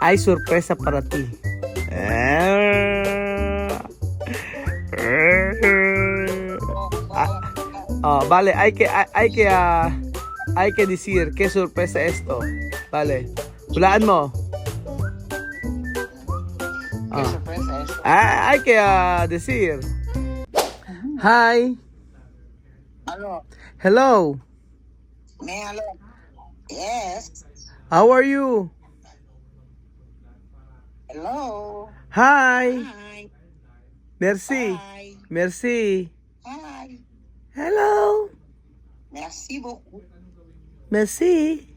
hay sorpresa para ti. Vale, hay que decir qué sorpresa esto. Vale, hulaan mo. ¿Qué sorpresa es? Hay que decir. Hi. Aló, Hello. aló. Yes. How are you? Hello. Hi. Hi. Merci. Hi. Merci. Hi. Hello. Merci beaucoup. Merci.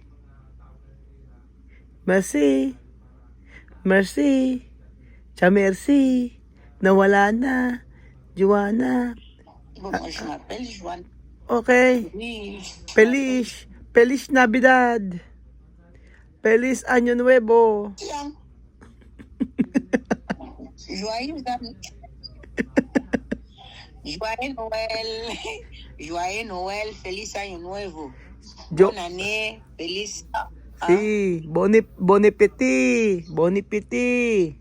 Merci. Merci. Merci. Nawala na. Joanna. Bon, moi, je m'appelle Joanne. Okay. Oui. Feliz. Feliz Navidad. Feliz Año Nuevo. Tiens. Joyeux Joyeux Noël. Joyeux Noël. Feliz Año Nuevo. Yo, Bonne année. Feliz. si, bon appétit. Bon appétit.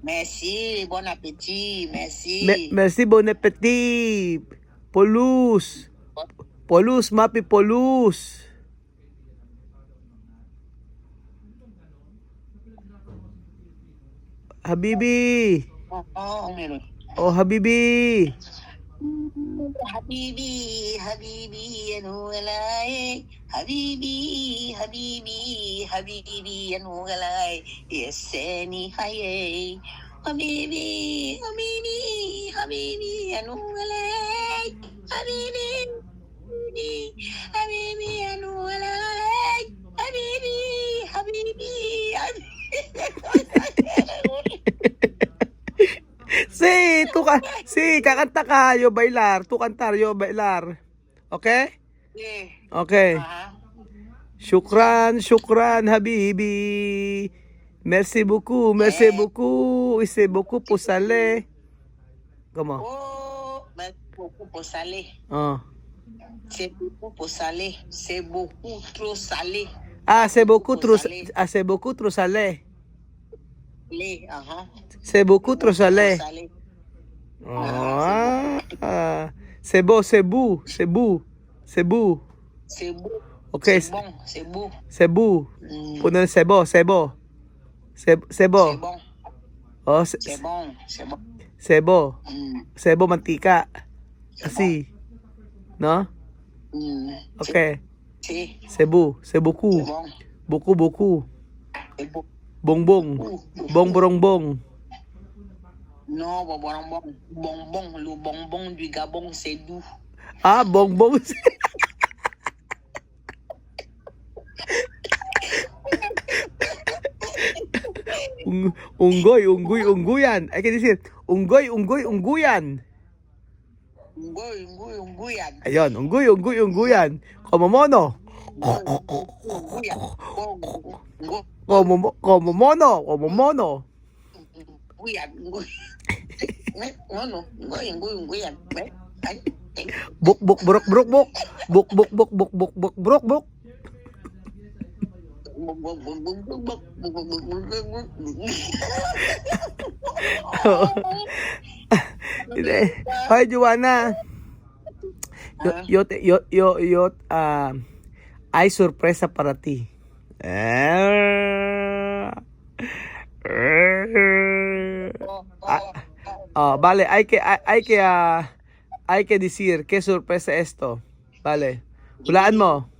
Merci. Bon appétit. Merci. Merci, bon appétit. Polus. Polus, mapi polus. Habibi. Meron. Oh, Habibi. Habibi, Habibi, ano galay? Habibi, Habibi, Habibi, ano galay? Yeseni haye. Habibi, Habibi, Habibi, ano galay? Habibi, Habibi, ano galay? Habibi, Habibi, Kakanta ka, yo bailar. Tu cantar, yo bailar. Okay? Okay. Shukran, Habibi. Merci beaucoup, c'est beaucoup pour salé. Comment? Oh, beaucoup pour salé. Ah. C'est beaucoup pour salé. C'est beaucoup trop salé. C'est beaucoup trop salé. C'est beaucoup trop salé. C'est beaucoup trop salé. C'est beau. Ok. C'est beau. C'est beau. Puno c'est beau. C'est beau. Oh, C'est bon. c'est beau. C'est beau mantika. Así. No? Ok. Sí. C'est beau. C'est beaucoup. Beaucoup. Bonbon. Bonbon. Non, bonbon. Le bonbon du Gabon, c'est doux. Bonbon. Unggoyan. Hay que decir, unggoyan. Unggoyan. Ayun, unggoyan. Como mono. Como mono. Unggoyan. Buk. Hoy, Joanna. Hay sorpresa para ti. Vale, hay que decir qué sorpresa esto. Vale, hulaan mo.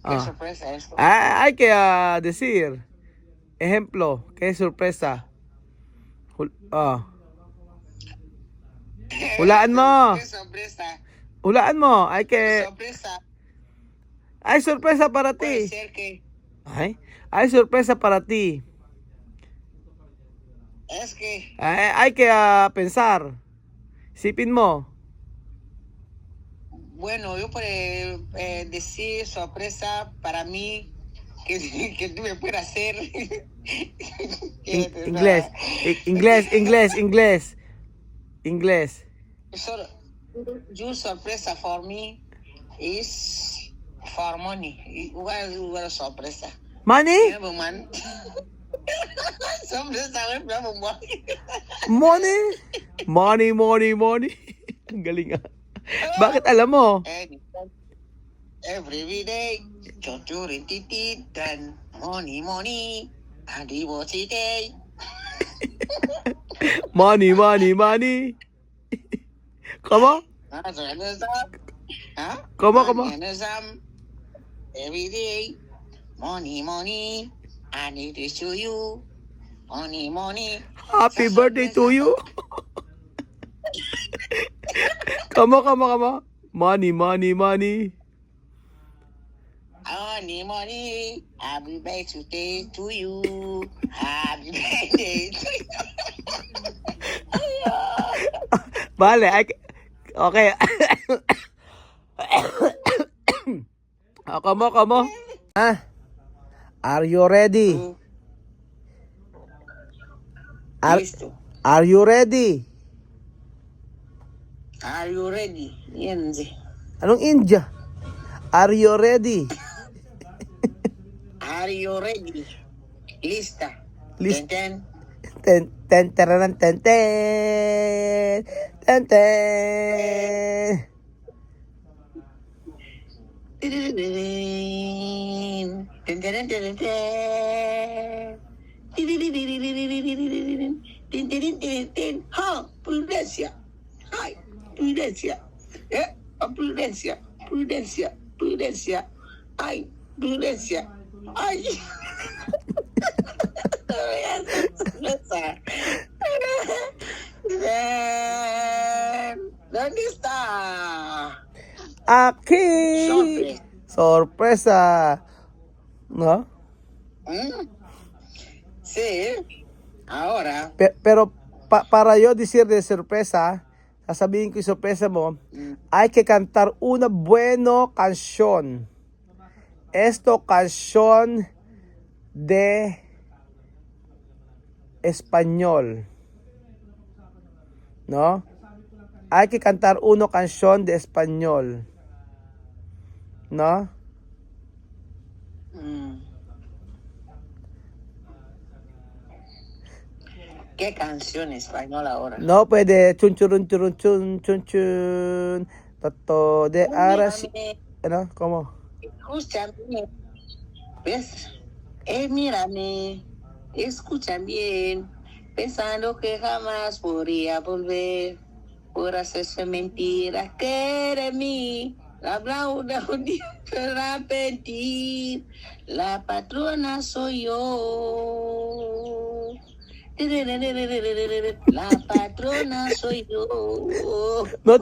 ¿Qué sorpresa es? Hay que decir. Ejemplo, qué sorpresa. Hulaan mo. ¿Qué sorpresa? Hulaan mo. Sorpresa. Hay sorpresa para Puede ti. ser que Hay sorpresa para ti. es que Hay que pensar. Sipin mo. bueno, yo puedo decir sorpresa para mí que tú me puedes hacer. Inglés. Your sorpresa for me is for money. What is sorpresa? Money? Ya, man. Sorpresa, ya, man. Money? Money, money, money. Ang galing ah. Bakit alam mo? Every day, chochorin tititan, money, money, adi day. Money, money, money. Come on. Huh? Come on, come on. Every day, money, money, I need to show you. Money, money. Happy birthday to you. Come on, come on, come on. Money, money, money. Money, money, happy birthday to you. Happy birthday to you. Vale, okay. Oh, come on, come on. Ah, are you ready? Listo. Are you ready? Are you ready? Yan si. Anong India? Are you ready? Are you ready? Lista. List- Ten, Ten, ten, tararan, ten, ten. Ten, ten. ten. Ten, ten, ten, ten, ten. Tin, tin, tin, tin, tin. Ha, prudencia. Ay, prudencia. Prudencia, prudencia, prudencia. Ay, prudencia. Ay. ¿Dónde está? Aquí. Sorpresa. Sorpresa. ¿No? Sí. Ahora. Pero para yo decir de sorpresa, sasabihin ko yung sorpresa mo, hay que cantar una buena canción. Esto canción de español. ¿No? Hay que cantar una canción de español. ¿No? ¿Qué canción española ahora? No puede chun chun chun chun chun chun Toto de Arashi. ¿No? ¿Cómo? Escúchame. ¿Ves? Mírame. Escucha bien. Pensando que jamás podría volver por hacerse mentira que de mí. La blauna un día se arrepentir. La patrona soy yo. La patrona soy yo. No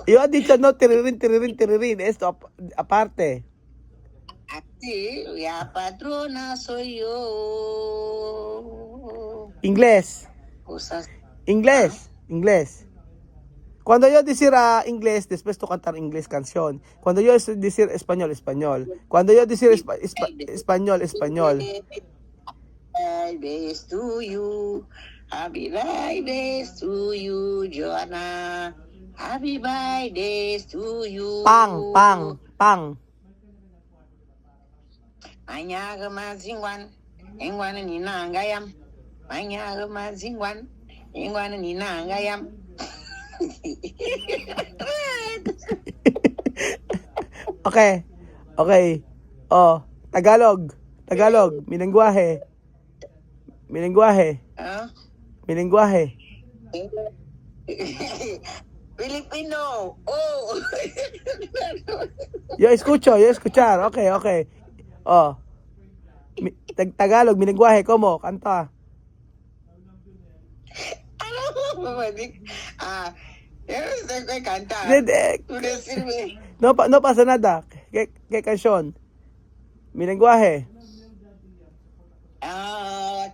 yo he dicho no tirirín, tirirín, tirirín. Esto aparte. Así, la patrona soy yo. Inglés. Cosas. Inglés. Inglés. Cuando yo decir inglés, después tú cantar inglés canción. Cuando yo decir español, español. Cuando yo decir español, español. Happy birthday to you. Happy birthday to you, Joanna. Happy birthday to you. Pang, pang, pang. Manyaga mazingwan. Engwana ni nangayam. Manyaga mazingwan. Engwana ni nangayam. Okay. Okay. Oh, Tagalog. Tagalog. Minengguahe. Minengguahe. Huh? Minengguahe. Filipino. Oh. Yo escuchar. Okay, okay. Oh. Tagalog, minengguahe. ¿Cómo? Kanta. Yo no sé qué cantar. Tú decirme. No pasa nada. ¿Qué canción? Minengguahe.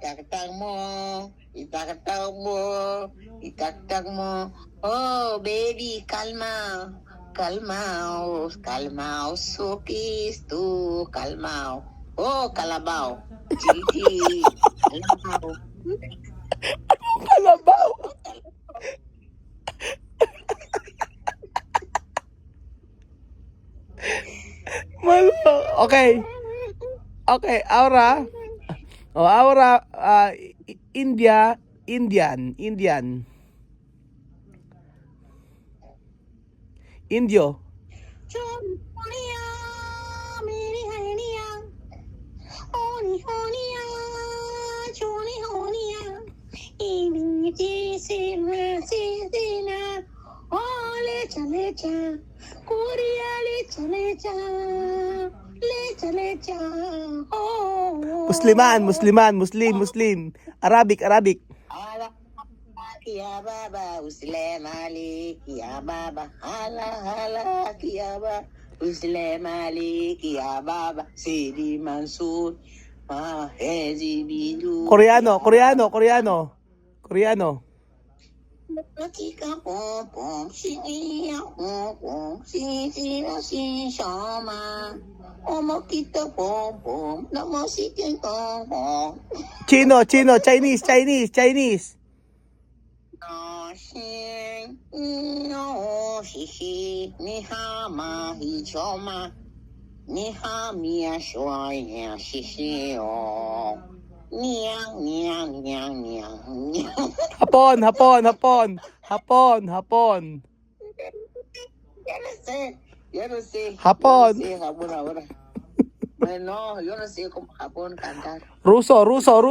Taktak mo. Itaktak mo. Itaktak mo. Oh, baby, calma. Calmaos. Calmaos, sukis tu. Calmao. Oh, kalabaw. Gigi. Kalabaw. Kalabaw. Malo. Okay. Okay, Aura. Oh, Aura, India, Indian. Indio. Chonia, meri hania, honi honia, choni honia, ini sina, ole chalecha, Korea lecha, oh. Muslim. Arabic. Ala kia baba, Muslim Ali kia baba, hala kia baba, Muslim Ali kia baba, Sidi Mansur, Hezi Bidu. Koreano. Tika pom pom, siya pom pom, si shama. Omo kita pom pom, namo si pom pom. Chino, Chinese. No xin, no shi, ni ha ma hi choma, ni ha mia shuai shi o. Niang. Hapon. Yo no sé. Japón. Yo no sé Japón ahora. No, yo no sé cómo Japón cantar. Ruso. Russian.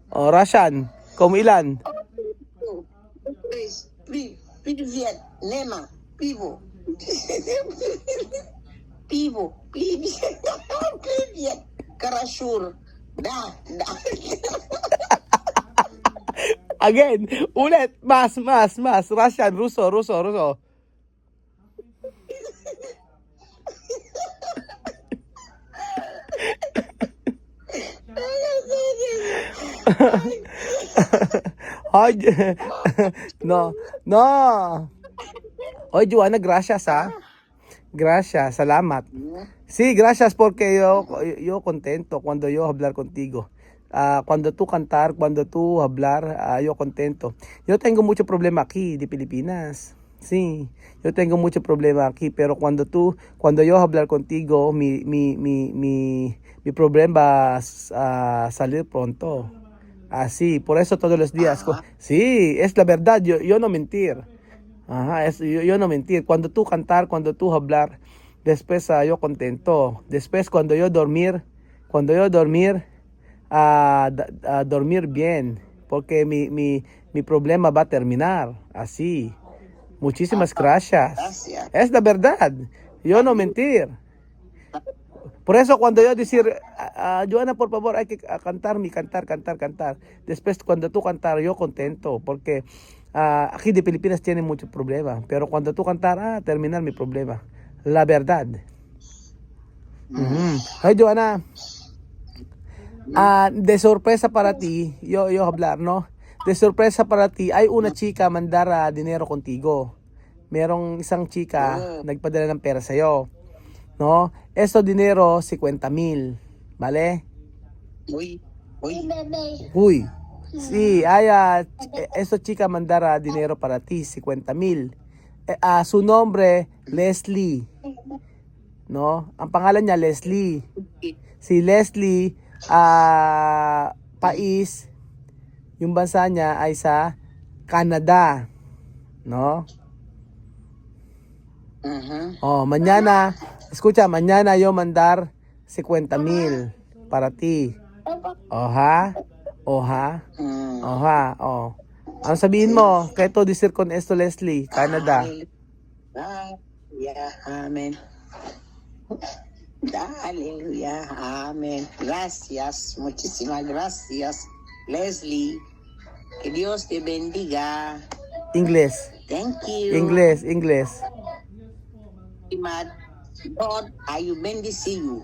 Oh, Russian. Como ilan? Привет, Нема, пиво. Привет, Карашур. Да. Again, ulit. Mas. Russian, Ruso. Hoy, no. Hoy, Joanna, gracias, ha. Gracias, salamat. Sí, gracias porque yo contento cuando yo hablar contigo. Cuando tú cantar, cuando tú hablar, yo contento. Yo tengo mucho problema aquí de Pilipinas. Sí, yo tengo mucho problema aquí, pero cuando yo hablar contigo, mi problema va a salir pronto. Así, por eso todos los días. Sí, es la verdad, yo no mentir. Ajá, yo no mentir. Cuando tú cantar, cuando tú hablar, después yo contento. Después cuando yo dormir, dormir bien, porque mi problema va a terminar. Así. Muchísimas gracias. Es la verdad. Yo no mentir. Por eso cuando yo decir, Joanna, por favor, hay que cantar. Después cuando tú cantar, yo contento, porque aquí de Filipinas tienen mucho problema. Pero cuando tú cantar, terminar mi problema. La verdad. Ay, Joanna, de sorpresa para ti, yo hablar, ¿no? De sorpresa para ti, hay una chica mandar dinero contigo. Merong isang chica nagpadala ng pera sa'yo. No? Eso dinero, 50,000. ¿Vale? Uy. Sí, esa chica mandara dinero para ti, 50,000. Su nombre, Leslie. No? Ang pangalan niya, Leslie. Si Leslie, yung bansa niya ay sa Canada. No? Mañana yo mandar 50,000 para ti. Oha. Ano sabihin mo? Kaito decir con esto, Leslie, Canada. Aleluya, amén. Gracias, muchísimas gracias, Leslie. Que Dios te bendiga. English. Thank you. English. God, I bendice you.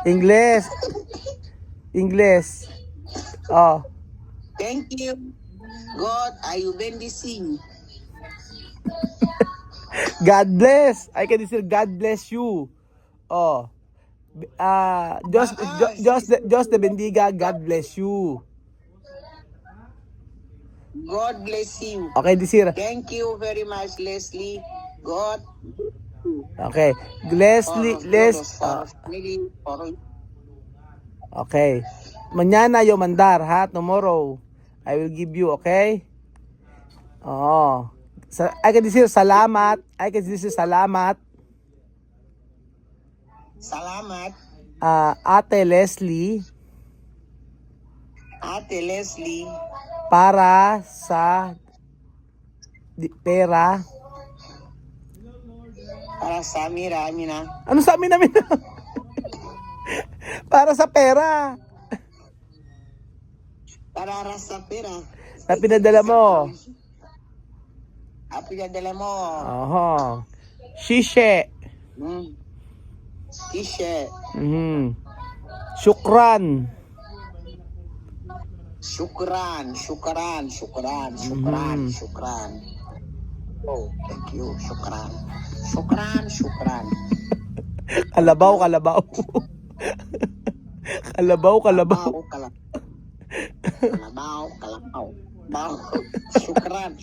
English. Oh. Thank you. God, I bendice you. God bless. I can decir God bless you. Oh. Dios te bendiga. God bless you. God bless you. Okay, Desir. Thank you very much, Leslie. God Okay. Leslie, for family, for okay. Mañana yo mandar, ha? Tomorrow. I will give you, okay? Oo. I can decir salamat. I can decir salamat. salamat, Ate Leslie, Ate Leslie, para sa pera. para sa Mira, Amina. Ano sa amin namin? Para sa pera. Para sa pera. Na pinadala mo. Pinadala mo. Oho. Shishe. T-shirt. Shukran. Shukran. Oh, thank you. Shukran. Kalabaw. Kalabaw. Kalabaw. Shukran.